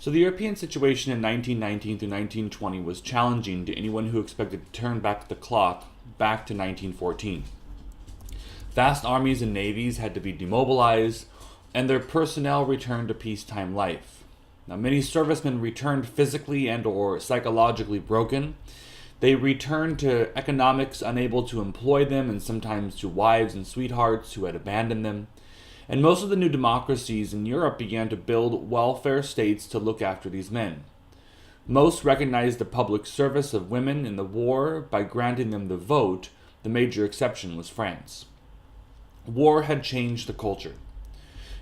So the European situation in 1919 through 1920 was challenging to anyone who expected to turn back the clock back to 1914. Vast armies and navies had to be demobilized, and their personnel returned to peacetime life. Now, many servicemen returned physically and or psychologically broken. They returned to economics unable to employ them, and sometimes to wives and sweethearts who had abandoned them. And most of the new democracies in Europe began to build welfare states to look after these men. Most recognized the public service of women in the war by granting them the vote. The major exception was France. War had changed the culture.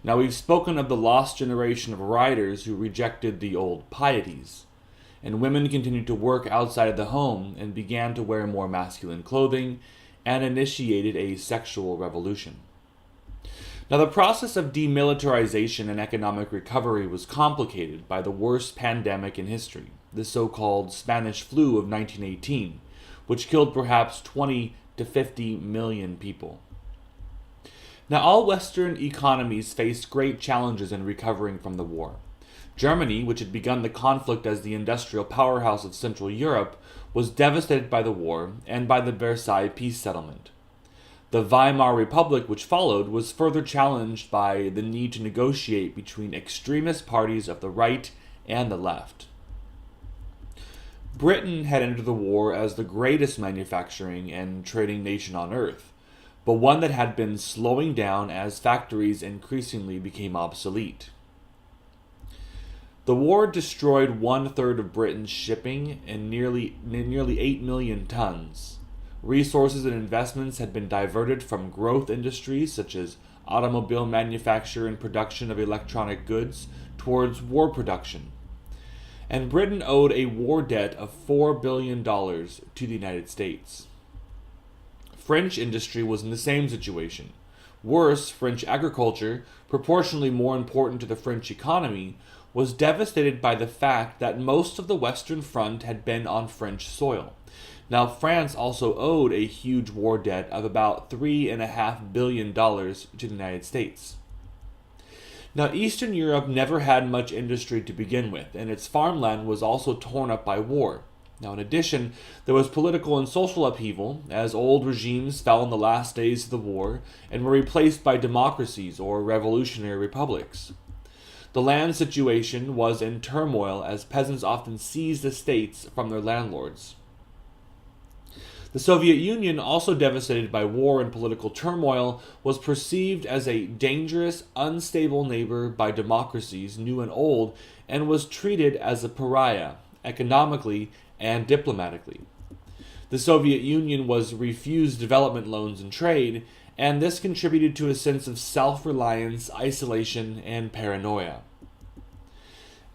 Now, we've spoken of the lost generation of riders who rejected the old pieties, and women continued to work outside of the home and began to wear more masculine clothing and initiated a sexual revolution. Now, the process of demilitarization and economic recovery was complicated by the worst pandemic in history, the so-called Spanish flu of 1918, which killed perhaps 20 to 50 million people. Now, all Western economies faced great challenges in recovering from the war. Germany, which had begun the conflict as the industrial powerhouse of Central Europe, was devastated by the war and by the Versailles peace settlement. The Weimar Republic, which followed, was further challenged by the need to negotiate between extremist parties of the right and the left. Britain had entered the war as the greatest manufacturing and trading nation on earth, but one that had been slowing down as factories increasingly became obsolete. The war destroyed 1/3 of Britain's shipping and nearly 8 million tons. Resources and investments had been diverted from growth industries such as automobile manufacture and production of electronic goods towards war production. And Britain owed a war debt of $4 billion to the United States. French industry was in the same situation. Worse, French agriculture, proportionally more important to the French economy, was devastated by the fact that most of the Western Front had been on French soil. Now, France also owed a huge war debt of about $3.5 billion to the United States. Now, Eastern Europe never had much industry to begin with, and its farmland was also torn up by war. Now, in addition, there was political and social upheaval, as old regimes fell in the last days of the war and were replaced by democracies or revolutionary republics. The land situation was in turmoil as peasants often seized estates from their landlords. The Soviet Union, also devastated by war and political turmoil, was perceived as a dangerous, unstable neighbor by democracies, new and old, and was treated as a pariah, economically and diplomatically. The Soviet Union was refused development loans and trade, and this contributed to a sense of self-reliance, isolation, and paranoia.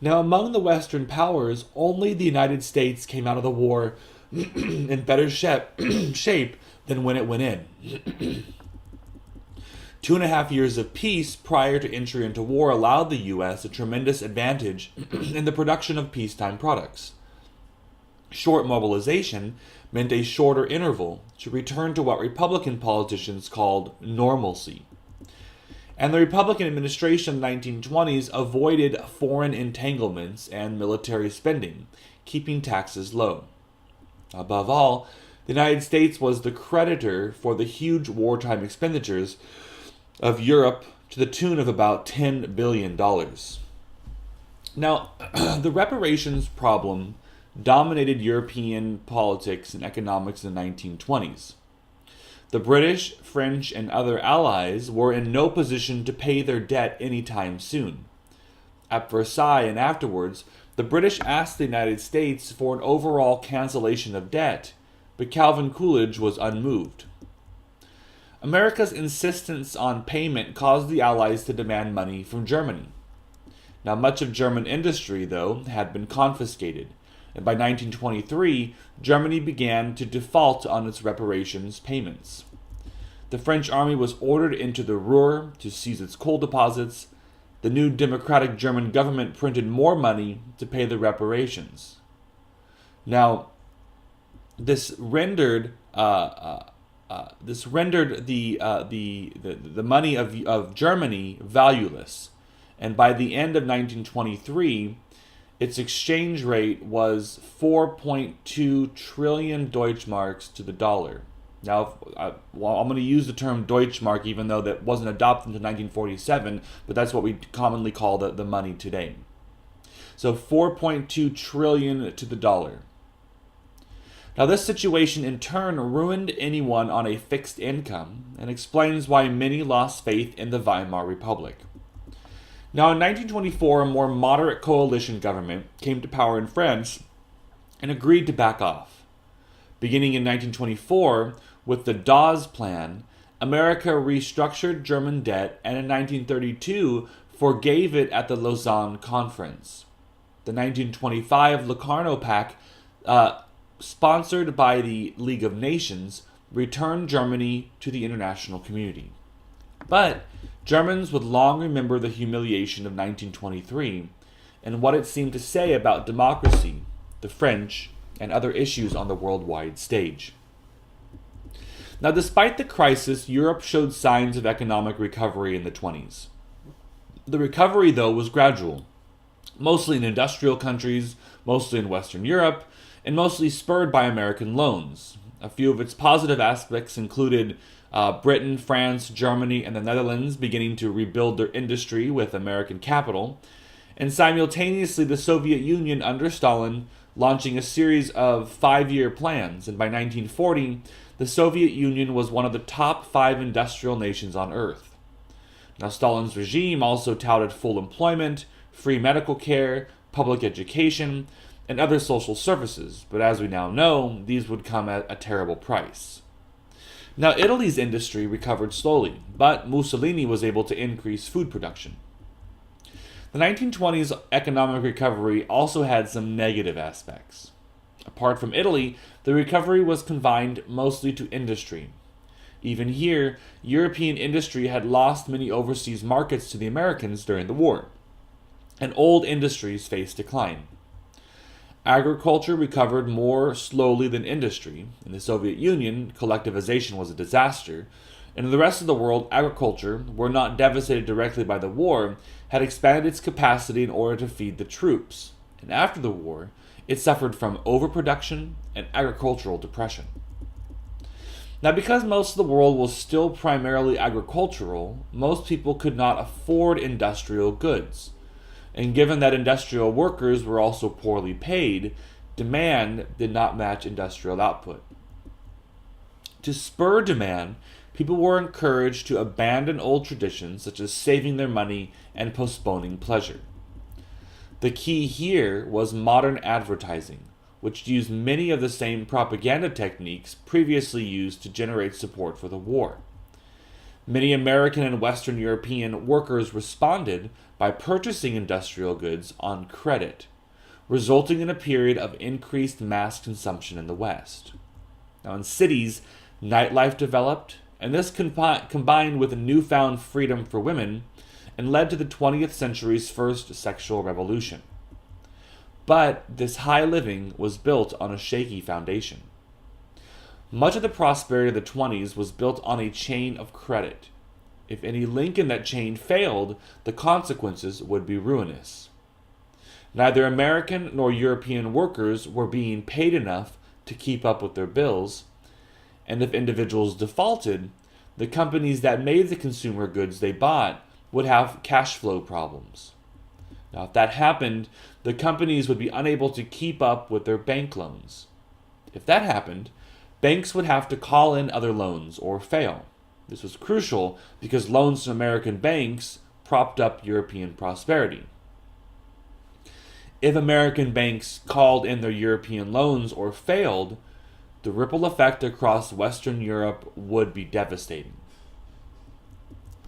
Now, among the Western powers, only the United States came out of the war in better shape than when it went in. 2.5 years of peace prior to entry into war allowed the U.S. a tremendous advantage in the production of peacetime products. Short mobilization meant a shorter interval to return to what Republican politicians called normalcy. And the Republican administration in the 1920s avoided foreign entanglements and military spending, keeping taxes low. Above all, the United States was the creditor for the huge wartime expenditures of Europe to the tune of about $10 billion. Now, the reparations problem dominated European politics and economics in the 1920s. The British, French, and other allies were in no position to pay their debt anytime soon. At Versailles and afterwards, the British asked the United States for an overall cancellation of debt, but Calvin Coolidge was unmoved. America's insistence on payment caused the Allies to demand money from Germany. Now, much of German industry, though, had been confiscated, and by 1923, Germany began to default on its reparations payments. The French army was ordered into the Ruhr to seize its coal deposits. The new democratic German government printed more money to pay the reparations. Now, this rendered the money of Germany valueless, and by the end of 1923, its exchange rate was 4.2 trillion Deutschmarks to the dollar. Now, I'm going to use the term Deutschmark, even though that wasn't adopted until 1947, but that's what we commonly call the money today. So 4.2 trillion to the dollar. Now, this situation in turn ruined anyone on a fixed income and explains why many lost faith in the Weimar Republic. Now, in 1924, a more moderate coalition government came to power in France and agreed to back off. Beginning in 1924, with the Dawes Plan, America restructured German debt and in 1932 forgave it at the Lausanne Conference. The 1925 Locarno Pact, sponsored by the League of Nations, returned Germany to the international community. But Germans would long remember the humiliation of 1923 and what it seemed to say about democracy, the French, and other issues on the worldwide stage. Now, despite the crisis, Europe showed signs of economic recovery in the 20s. The recovery, though, was gradual, mostly in industrial countries, mostly in Western Europe, and mostly spurred by American loans. A few of its positive aspects included Britain, France, Germany, and the Netherlands beginning to rebuild their industry with American capital, and simultaneously the Soviet Union under Stalin launching a series of 5-year plans, and by 1940, the Soviet Union was one of the top 5 industrial nations on Earth. Now, Stalin's regime also touted full employment, free medical care, public education, and other social services, but as we now know, these would come at a terrible price. Now, Italy's industry recovered slowly, but Mussolini was able to increase food production. The 1920s economic recovery also had some negative aspects. Apart from Italy, the recovery was confined mostly to industry. Even here, European industry had lost many overseas markets to the Americans during the war, and old industries faced decline. Agriculture recovered more slowly than industry. In the Soviet Union, collectivization was a disaster, and in the rest of the world, agriculture, where not devastated directly by the war, had expanded its capacity in order to feed the troops. And after the war, it suffered from overproduction and agricultural depression. Now, because most of the world was still primarily agricultural, most people could not afford industrial goods. And given that industrial workers were also poorly paid, demand did not match industrial output. To spur demand, people were encouraged to abandon old traditions such as saving their money and postponing pleasure. The key here was modern advertising, which used many of the same propaganda techniques previously used to generate support for the war. Many American and Western European workers responded by purchasing industrial goods on credit, resulting in a period of increased mass consumption in the West. Now, in cities, nightlife developed, and this combined with a newfound freedom for women and led to the 20th century's first sexual revolution. But this high living was built on a shaky foundation. Much of the prosperity of the 20s was built on a chain of credit. If any link in that chain failed, the consequences would be ruinous. Neither American nor European workers were being paid enough to keep up with their bills, and if individuals defaulted, the companies that made the consumer goods they bought would have cash flow problems. Now, if that happened, the companies would be unable to keep up with their bank loans. If that happened, banks would have to call in other loans or fail. This was crucial because loans to American banks propped up European prosperity. If American banks called in their European loans or failed, the ripple effect across Western Europe would be devastating.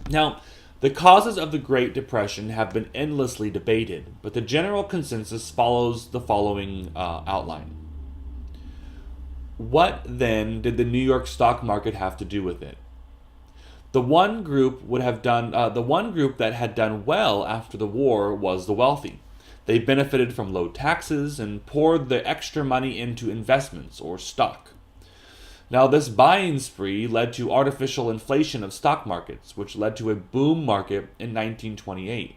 Now, the causes of the Great Depression have been endlessly debated, but the general consensus follows the following outline. What then did the New York stock market have to do with it? The one group that had done well after the war was the wealthy. They benefited from low taxes and poured the extra money into investments or stock. Now, this buying spree led to artificial inflation of stock markets, which led to a boom market in 1928.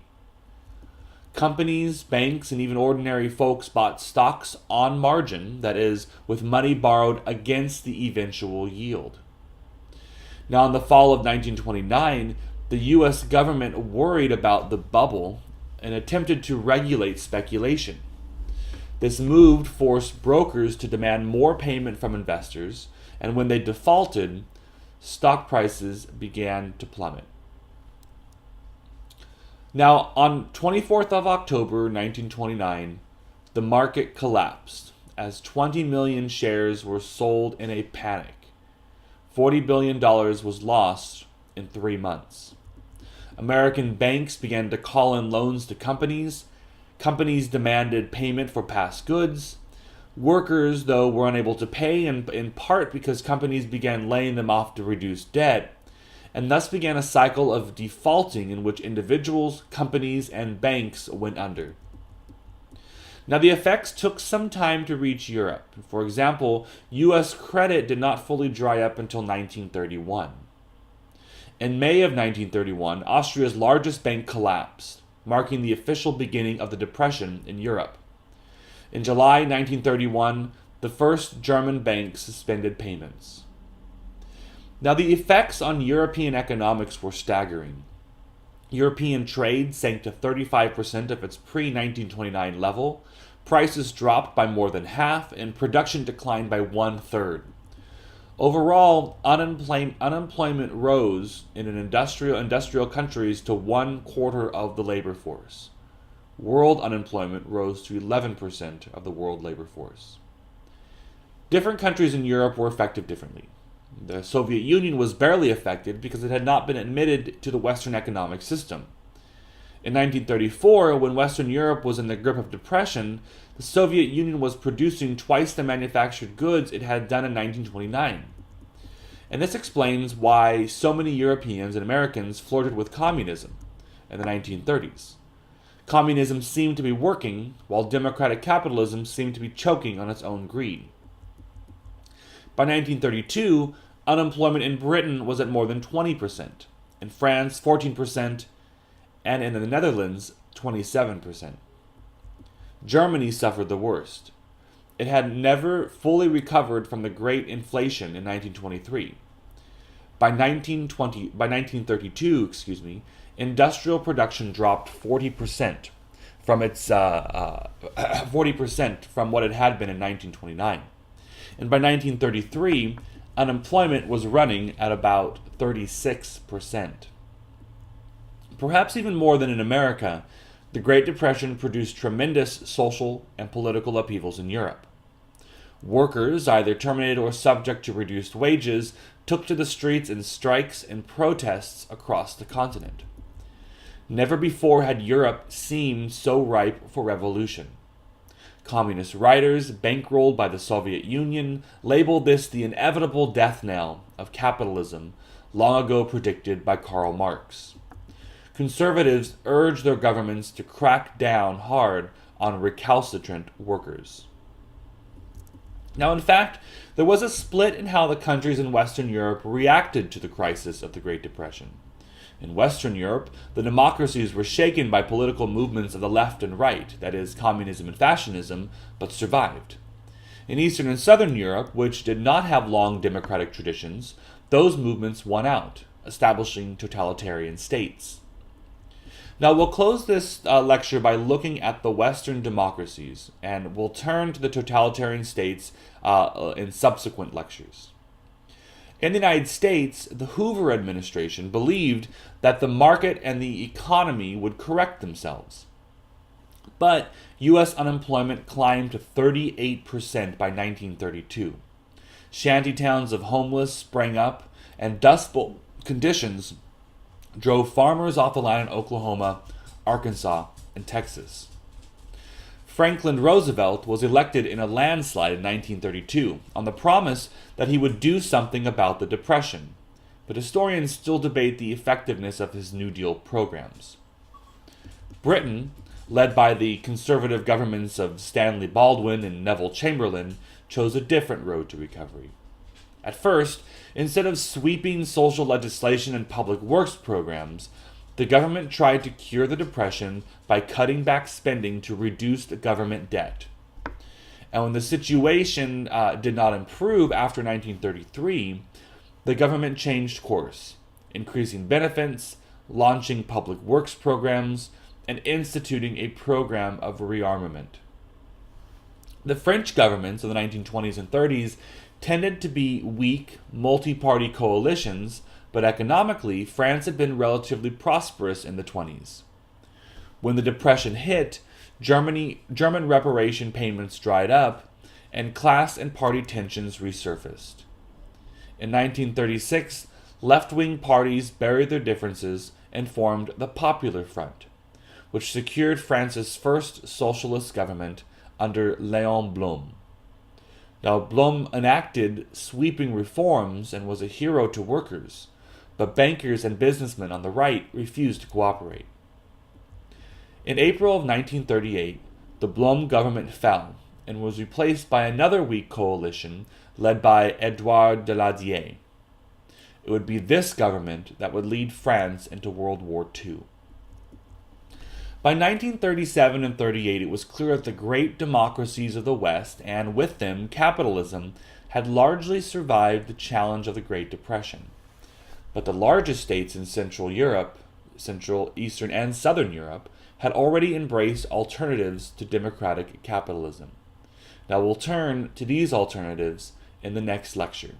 Companies, banks, and even ordinary folks bought stocks on margin, that is, with money borrowed against the eventual yield. Now, in the fall of 1929, the U.S. government worried about the bubble and attempted to regulate speculation. This move forced brokers to demand more payment from investors, and when they defaulted, stock prices began to plummet. Now, on 24th of October 1929, the market collapsed as 20 million shares were sold in a panic. $40 billion was lost in 3 months. American banks began to call in loans to companies. Companies demanded payment for past goods. Workers, though, were unable to pay, in part because companies began laying them off to reduce debt, and thus began a cycle of defaulting in which individuals, companies, and banks went under. Now, the effects took some time to reach Europe. For example, U.S. credit did not fully dry up until 1931. In May of 1931, Austria's largest bank collapsed, marking the official beginning of the Depression in Europe. In July 1931, the first German bank suspended payments. Now, the effects on European economics were staggering. European trade sank to 35% of its pre-1929 level, prices dropped by more than half, and production declined by 1/3. Overall, unemployment rose in industrial countries to 1/4 of the labor force. World unemployment rose to 11% of the world labor force. Different countries in Europe were affected differently. The Soviet Union was barely affected because it had not been admitted to the Western economic system. In 1934, when Western Europe was in the grip of depression, the Soviet Union was producing twice the manufactured goods it had done in 1929. And this explains why so many Europeans and Americans flirted with communism in the 1930s. Communism seemed to be working, while democratic capitalism seemed to be choking on its own greed. By 1932, unemployment in Britain was at more than 20%, in France 14%, and in the Netherlands 27%. Germany suffered the worst. It had never fully recovered from the Great Inflation in 1923. By 1932, industrial production dropped 40% from its 40% from what it had been in 1929. And by 1933, unemployment was running at about 36%. Perhaps even more than in America, the Great Depression produced tremendous social and political upheavals in Europe. Workers, either terminated or subject to reduced wages, took to the streets in strikes and protests across the continent. Never before had Europe seemed so ripe for revolution. Communist writers, bankrolled by the Soviet Union, labeled this the inevitable death knell of capitalism, long ago predicted by Karl Marx. Conservatives urged their governments to crack down hard on recalcitrant workers. Now, in fact, there was a split in how the countries in Western Europe reacted to the crisis of the Great Depression. In Western Europe, the democracies were shaken by political movements of the left and right, that is, communism and fascism, but survived. In Eastern and Southern Europe, which did not have long democratic traditions, those movements won out, establishing totalitarian states. Now, we'll close this lecture by looking at the Western democracies, and we'll turn to the totalitarian states in subsequent lectures. In the United States, the Hoover administration believed that the market and the economy would correct themselves. But U.S. unemployment climbed to 38% by 1932. Shantytowns of homeless sprang up, and Dust Bowl conditions drove farmers off the land in Oklahoma, Arkansas, and Texas. Franklin Roosevelt was elected in a landslide in 1932 on the promise that he would do something about the Depression, but historians still debate the effectiveness of his New Deal programs. Britain, led by the conservative governments of Stanley Baldwin and Neville Chamberlain, chose a different road to recovery. At first, instead of sweeping social legislation and public works programs, The government tried to cure the Depression by cutting back spending to reduce the government debt. And when the situation did not improve after 1933, the government changed course, increasing benefits, launching public works programs, and instituting a program of rearmament. The French governments of the 1920s and 30s tended to be weak, multi-party coalitions, but economically, France had been relatively prosperous in the 20s. When the Depression hit, German reparation payments dried up, and class and party tensions resurfaced. In 1936, left-wing parties buried their differences and formed the Popular Front, which secured France's first socialist government under Léon Blum. Now, Blum enacted sweeping reforms and was a hero to workers, but bankers and businessmen on the right refused to cooperate. In April of 1938, the Blum government fell and was replaced by another weak coalition led by Édouard Daladier. It would be this government that would lead France into World War II. By 1937 and 38, it was clear that the great democracies of the West, and with them capitalism, had largely survived the challenge of the Great Depression. But the largest states in Central Europe, Central, Eastern, and Southern Europe, had already embraced alternatives to democratic capitalism. Now we'll turn to these alternatives in the next lecture.